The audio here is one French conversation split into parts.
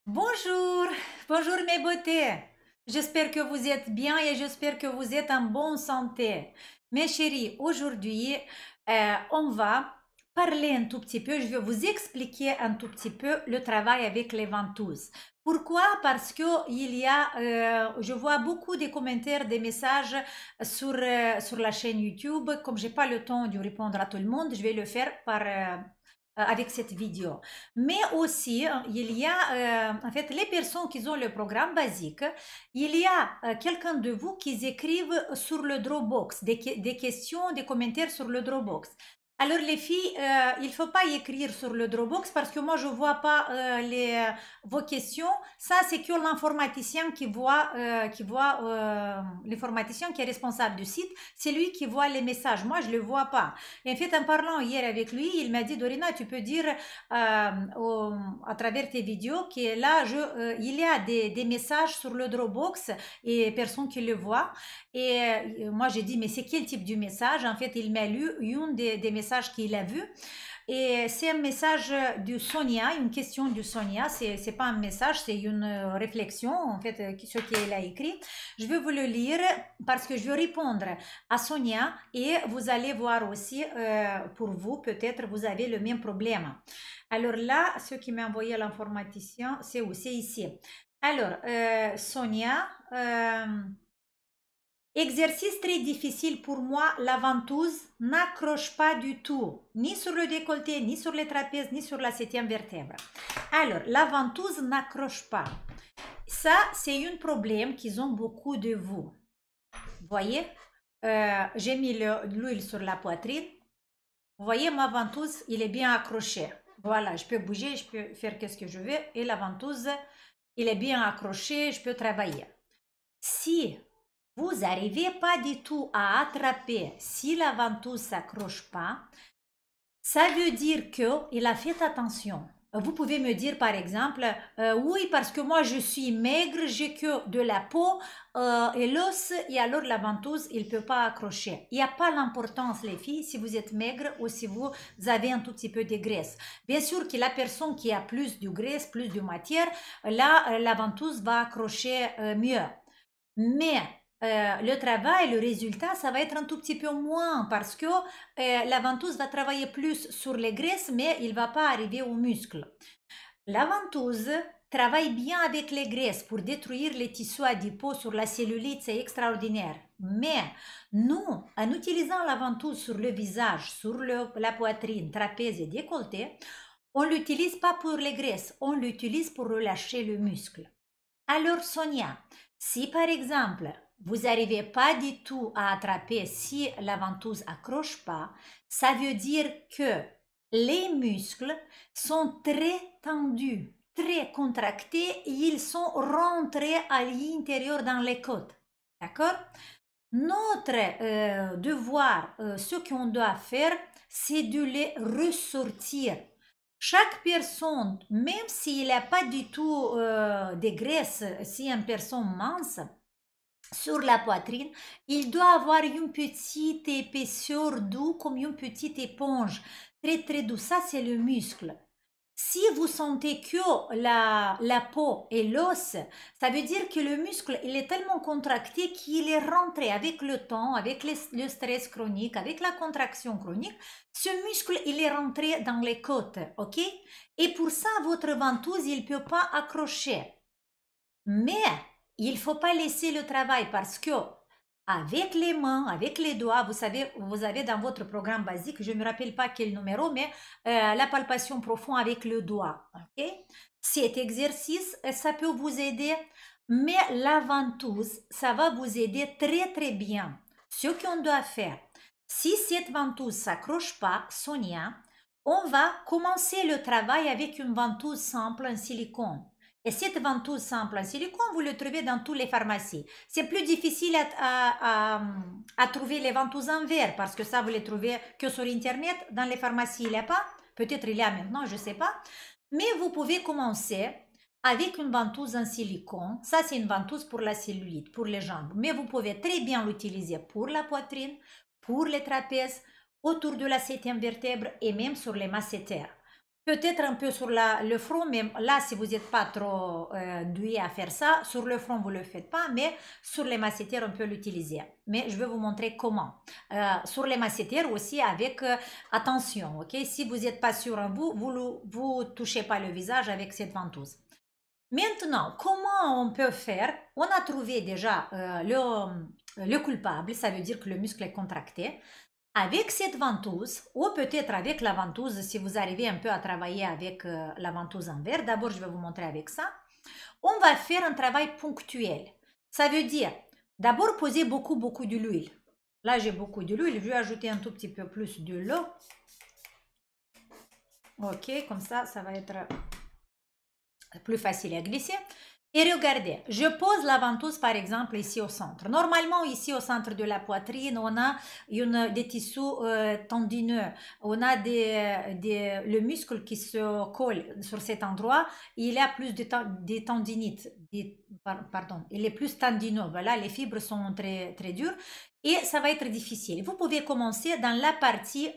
Bonjour, bonjour mes beautés. J'espère que vous êtes bien et j'espère que vous êtes en bonne santé. Mes chéris, aujourd'hui, on va parler un tout petit peu, je vais vous expliquer un tout petit peu le travail avec les ventouses. Pourquoi? Parce que je vois beaucoup de commentaires, des messages sur la chaîne YouTube. Comme j'ai pas le temps de répondre à tout le monde, je vais le faire avec cette vidéo. Mais aussi, il y a en fait les personnes qui ont le programme basique, il y a quelqu'un de vous qui écrivent sur le Dropbox des questions, des commentaires sur le Dropbox. Alors les filles, il ne faut pas y écrire sur le Dropbox parce que moi je ne vois pas vos questions. Ça, c'est que l'informaticien l'informaticien qui est responsable du site, c'est lui qui voit les messages. Moi, je ne le vois pas. Et en fait, en parlant hier avec lui, il m'a dit, Dorina, tu peux dire à travers tes vidéos que là, il y a des messages sur le Dropbox et personne qui le voit. Et moi, j'ai dit, mais c'est quel type de message? En fait, il m'a lu une des messages qu'il a vu. Et c'est un message de Sonia, une question de Sonia. C'est pas un message, c'est une réflexion, en fait, ce qu'elle a écrit. Je vais vous le lire parce que je vais répondre à Sonia et vous allez voir aussi, pour vous, peut-être vous avez le même problème. Alors là, ce qui m'a envoyé l'informaticien, c'est où? C'est ici. Alors, Sonia, exercice très difficile pour moi, la ventouse n'accroche pas du tout, ni sur le décolleté, ni sur les trapèzes, ni sur la septième vertèbre. Alors, la ventouse n'accroche pas. Ça, c'est un problème qu'ils ont beaucoup de vous. Voyez, j'ai mis l'huile sur la poitrine. Vous voyez, ma ventouse, il est bien accroché. Voilà, je peux bouger, je peux faire ce que je veux. Et la ventouse, il est bien accroché, je peux travailler. Si vous n'arrivez pas du tout à attraper, si la ventouse ne s'accroche pas, ça veut dire qu'il a fait attention. Vous pouvez me dire par exemple, oui, parce que moi je suis maigre, j'ai que de la peau et l'os, et alors la ventouse, il ne peut pas accrocher. Il n'y a pas l'importance, les filles, si vous êtes maigre ou si vous avez un tout petit peu de graisse. Bien sûr que la personne qui a plus de graisse, plus de matière, là, la ventouse va accrocher mieux. Mais le travail, le résultat, ça va être un tout petit peu moins parce que la ventouse va travailler plus sur les graisses, mais il ne va pas arriver aux muscles. La ventouse travaille bien avec les graisses pour détruire les tissus adipeux sur la cellulite, c'est extraordinaire. Mais nous, en utilisant la ventouse sur le visage, sur la poitrine, trapèze et décolleté, on ne l'utilise pas pour les graisses, on l'utilise pour relâcher le muscle. Alors Sonia, si par exemple vous n'arrivez pas du tout à attraper si la ventouse accroche pas, ça veut dire que les muscles sont très tendus, très contractés et ils sont rentrés à l'intérieur dans les côtes. D'accord? Notre devoir, ce qu'on doit faire, c'est de les ressortir. Chaque personne, même s'il n'a pas du tout de graisse, si une personne mince, sur la poitrine, il doit avoir une petite épaisseur douce comme une petite éponge, très très douce. Ça, c'est le muscle. Si vous sentez que la peau et l'os, ça veut dire que le muscle, il est tellement contracté qu'il est rentré avec le temps, avec le stress chronique, avec la contraction chronique. Ce muscle, il est rentré dans les côtes, ok? Et pour ça, votre ventouse, il ne peut pas accrocher. Mais il ne faut pas laisser le travail parce que avec les mains, avec les doigts, vous savez, vous avez dans votre programme basique, je ne me rappelle pas quel numéro, mais la palpation profonde avec le doigt. Okay? Cet exercice, ça peut vous aider, mais la ventouse, ça va vous aider très très bien. Ce qu'on doit faire, si cette ventouse ne s'accroche pas, Sonia, on va commencer le travail avec une ventouse simple en silicone. Et cette ventouse simple en silicone, vous le trouvez dans toutes les pharmacies. C'est plus difficile à trouver les ventouses en verre parce que ça, vous les trouvez que sur Internet. Dans les pharmacies, il n'y a pas. Peut-être il y a maintenant, je ne sais pas. Mais vous pouvez commencer avec une ventouse en silicone. Ça, c'est une ventouse pour la cellulite, pour les jambes. Mais vous pouvez très bien l'utiliser pour la poitrine, pour les trapèzes, autour de la septième vertèbre et même sur les masséters. Peut-être un peu sur le front, mais là, si vous n'êtes pas trop doué à faire ça, sur le front, vous ne le faites pas, mais sur les massétières, on peut l'utiliser. Mais je vais vous montrer comment. Sur les massétières aussi, avec attention, ok? Si vous n'êtes pas sûr en vous, vous touchez pas le visage avec cette ventouse. Maintenant, comment on peut faire? On a trouvé déjà le coupable, ça veut dire que le muscle est contracté. Avec cette ventouse, ou peut-être avec la ventouse, si vous arrivez un peu à travailler avec la ventouse en verre, d'abord je vais vous montrer avec ça, on va faire un travail ponctuel. Ça veut dire, d'abord poser beaucoup de l'huile. Là j'ai beaucoup de l'huile, je vais ajouter un tout petit peu plus de l'eau. Ok, comme ça va être plus facile à glisser. Et regardez, je pose la ventouse par exemple ici au centre. Normalement, ici au centre de la poitrine, on a des tissus tendineux. On a le muscle qui se colle sur cet endroit. Il y a plus de tendinite. Pardon, il est plus tendineux. Voilà, les fibres sont très, très dures. Et ça va être difficile. Vous pouvez commencer dans la partie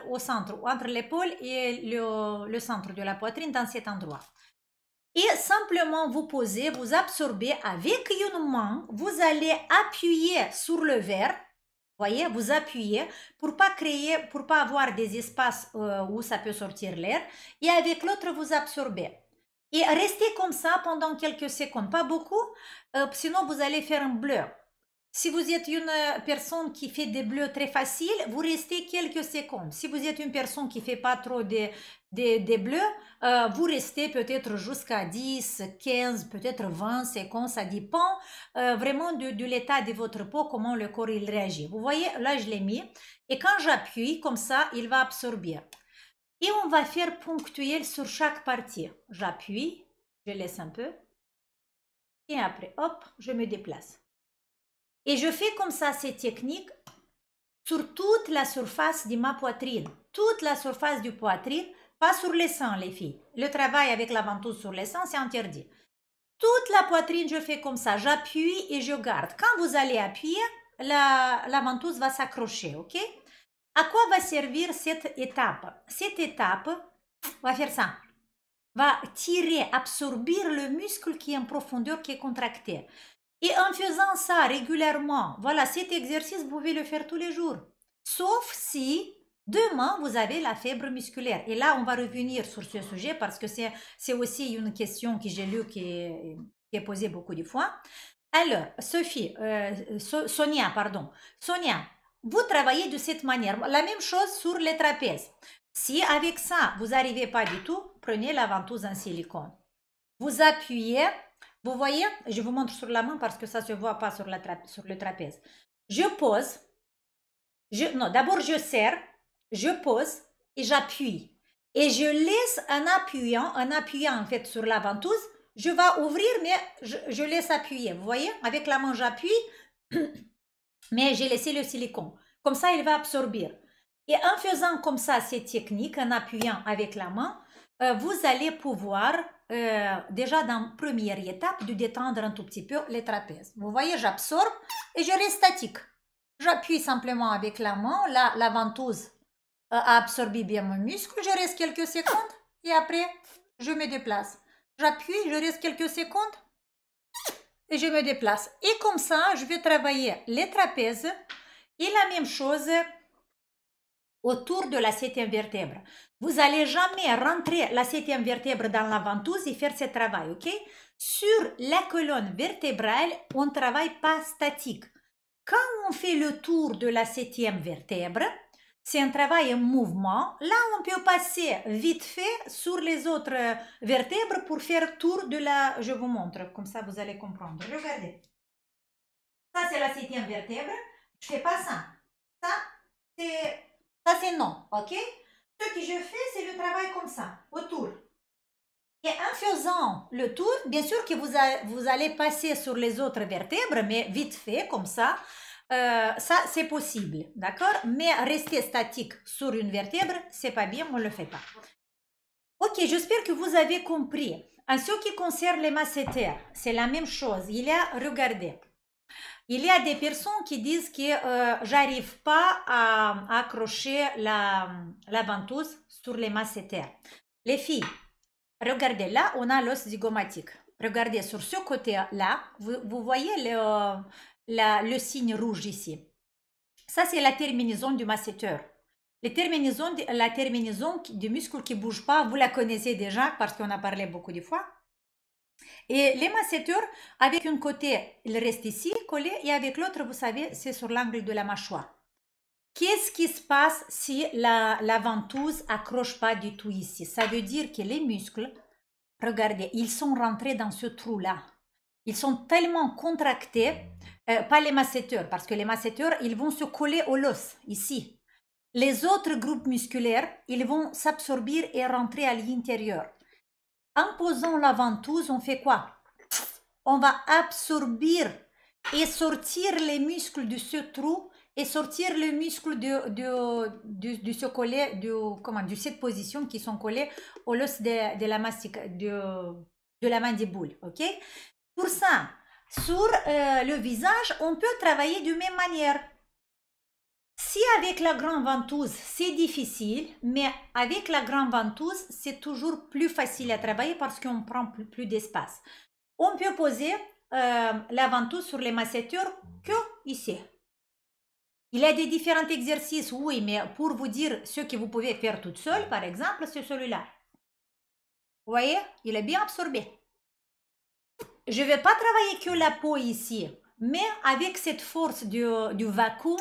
au centre, entre l'épaule et le centre de la poitrine, dans cet endroit. Et simplement vous posez, vous absorbez avec une main, vous allez appuyer sur le verre, voyez, vous appuyez pour pas avoir des espaces où ça peut sortir l'air, et avec l'autre vous absorbez. Et restez comme ça pendant quelques secondes, pas beaucoup, sinon vous allez faire un bleu. Si vous êtes une personne qui fait des bleus très faciles, vous restez quelques secondes. Si vous êtes une personne qui ne fait pas trop des bleus, vous restez peut-être jusqu'à 10, 15, peut-être 20 secondes. Ça dépend vraiment de l'état de votre peau, comment le corps il réagit. Vous voyez, là je l'ai mis. Et quand j'appuie, comme ça, il va absorber. Et on va faire ponctuel sur chaque partie. J'appuie, je laisse un peu. Et après, hop, je me déplace. Et je fais comme ça cette technique sur toute la surface de ma poitrine. Toute la surface du poitrine, pas sur les seins, les filles. Le travail avec la ventouse sur les seins, c'est interdit. Toute la poitrine, je fais comme ça. J'appuie et je garde. Quand vous allez appuyer, la ventouse va s'accrocher, ok? À quoi va servir cette étape? Cette étape, on va faire ça. Va tirer, absorber le muscle qui est en profondeur, qui est contracté. Et en faisant ça régulièrement, voilà, cet exercice, vous pouvez le faire tous les jours. Sauf si demain, vous avez la fibre musculaire. Et là, on va revenir sur ce sujet parce que c'est aussi une question que j'ai lue qui est posée beaucoup de fois. Alors, Sonia, vous travaillez de cette manière. La même chose sur les trapèzes. Si avec ça, vous n'arrivez pas du tout, prenez la ventouse en silicone. Vous appuyez. Vous voyez, je vous montre sur la main parce que ça ne se voit pas sur le trapèze. Je pose. Non, d'abord je serre, je pose et j'appuie. Et je laisse en appuyant en fait sur la ventouse, je vais ouvrir mais je laisse appuyer. Vous voyez, avec la main j'appuie, mais j'ai laissé le silicone. Comme ça, il va absorber. Et en faisant comme ça cette technique, en appuyant avec la main, vous allez pouvoir déjà dans la première étape de détendre un tout petit peu les trapèzes. Vous voyez, j'absorbe et je reste statique. J'appuie simplement avec la main, la ventouse a absorbé bien mon muscle, je reste quelques secondes et après je me déplace. J'appuie, je reste quelques secondes et je me déplace. Et comme ça, je vais travailler les trapèzes et la même chose autour de la 7e vertèbre. Vous n'allez jamais rentrer la 7e vertèbre dans la ventouse et faire ce travail, ok? Sur la colonne vertébrale, on ne travaille pas statique. Quand on fait le tour de la 7e vertèbre, c'est un travail en mouvement. Là, on peut passer vite fait sur les autres vertèbres pour faire tour de la... Je vous montre, comme ça vous allez comprendre. Regardez. Ça, c'est la 7e vertèbre. Je ne fais pas ça. Ça, c'est non, ok? Ce que je fais, c'est le travail comme ça, autour. Et en faisant le tour, bien sûr que vous allez passer sur les autres vertèbres, mais vite fait, comme ça, ça c'est possible, d'accord? Mais rester statique sur une vertèbre, c'est pas bien, on ne le fait pas. Ok, j'espère que vous avez compris. En ce qui concerne les massétères, c'est la même chose. Regardez, il y a des personnes qui disent que j'arrive pas à accrocher la ventouse sur les massétères. Les filles, regardez, là, on a l'os zygomatique. Regardez, sur ce côté-là, vous voyez le signe rouge ici. Ça, c'est la terminaison du masséteur. La terminaison du muscle qui ne bouge pas, vous la connaissez déjà parce qu'on a parlé beaucoup de fois. Et les masséteurs, avec un côté, il reste ici, collé, et avec l'autre, vous savez, c'est sur l'angle de la mâchoire. Qu'est-ce qui se passe si la ventouse accroche pas du tout ici? Ça veut dire que les muscles, regardez, ils sont rentrés dans ce trou-là. Ils sont tellement contractés, pas les masséteurs, parce que les masséteurs, ils vont se coller au l'os, ici. Les autres groupes musculaires, ils vont s'absorber et rentrer à l'intérieur. En posant la ventouse, on fait quoi? On va absorber et sortir les muscles de ce trou et sortir le muscle de ce collet, de cette position qui sont collés au l'os de la mandibule. Ok? Pour ça, sur le visage, on peut travailler de même manière. Si avec la grande ventouse, c'est difficile, mais avec la grande ventouse, c'est toujours plus facile à travailler parce qu'on prend plus d'espace. On peut poser la ventouse sur les masséteurs que ici. Il y a des différents exercices, oui, mais pour vous dire ce que vous pouvez faire toute seule, par exemple, c'est celui-là. Vous voyez, il est bien absorbé. Je ne vais pas travailler que la peau ici, mais avec cette force du vacuum,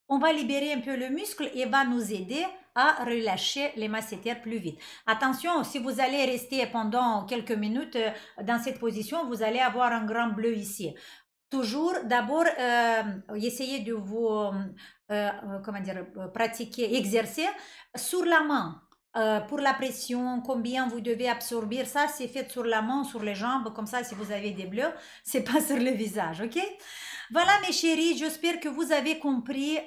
on va libérer un peu le muscle et va nous aider à relâcher les masséteurs plus vite. Attention, si vous allez rester pendant quelques minutes dans cette position, vous allez avoir un grand bleu ici. Toujours, d'abord, essayez de vous pratiquer, exercer sur la main. Pour la pression, combien vous devez absorber, ça c'est fait sur la main, sur les jambes, comme ça si vous avez des bleus, c'est pas sur le visage, ok? Voilà mes chéris, j'espère que vous avez compris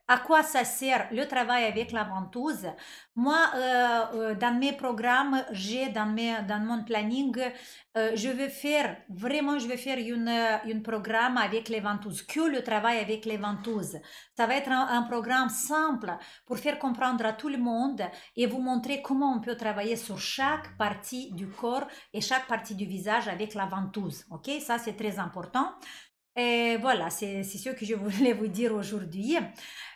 à quoi ça sert le travail avec la ventouse. Moi, dans mes programmes, dans mon planning, je vais faire un programme avec les ventouses, que le travail avec les ventouses. Ça va être un programme simple pour faire comprendre à tout le monde et vous montrer comment on peut travailler sur chaque partie du corps et chaque partie du visage avec la ventouse. Ok, ça c'est très important. Et voilà, c'est ce que je voulais vous dire aujourd'hui.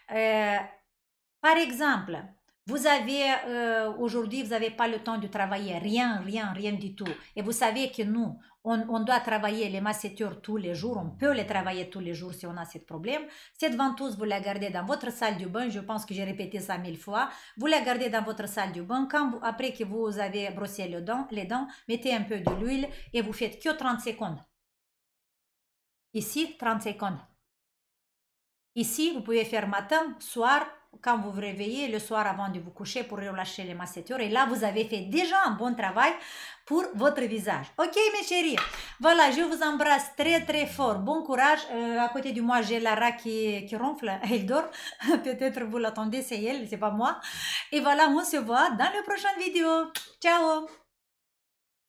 Par exemple, vous avez aujourd'hui, vous n'avez pas le temps de travailler, rien du tout. Et vous savez que nous, on doit travailler les masséteurs tous les jours, on peut les travailler tous les jours si on a ce problème. Cette ventouse, vous la gardez dans votre salle de bain, je pense que j'ai répété ça 1000 fois. Vous la gardez dans votre salle de bain. Après que vous avez brossé les dents, mettez un peu de l'huile et vous faites que 30 secondes. Ici, 30 secondes. Ici, vous pouvez faire matin, soir, quand vous vous réveillez, le soir avant de vous coucher pour relâcher les masséteurs. Et là, vous avez fait déjà un bon travail pour votre visage. Ok, mes chéris? Voilà, je vous embrasse très fort. Bon courage. À côté de moi, j'ai Lara qui ronfle. Elle dort. Peut-être vous l'attendez, c'est elle, c'est pas moi. Et voilà, on se voit dans la prochaine vidéo. Ciao!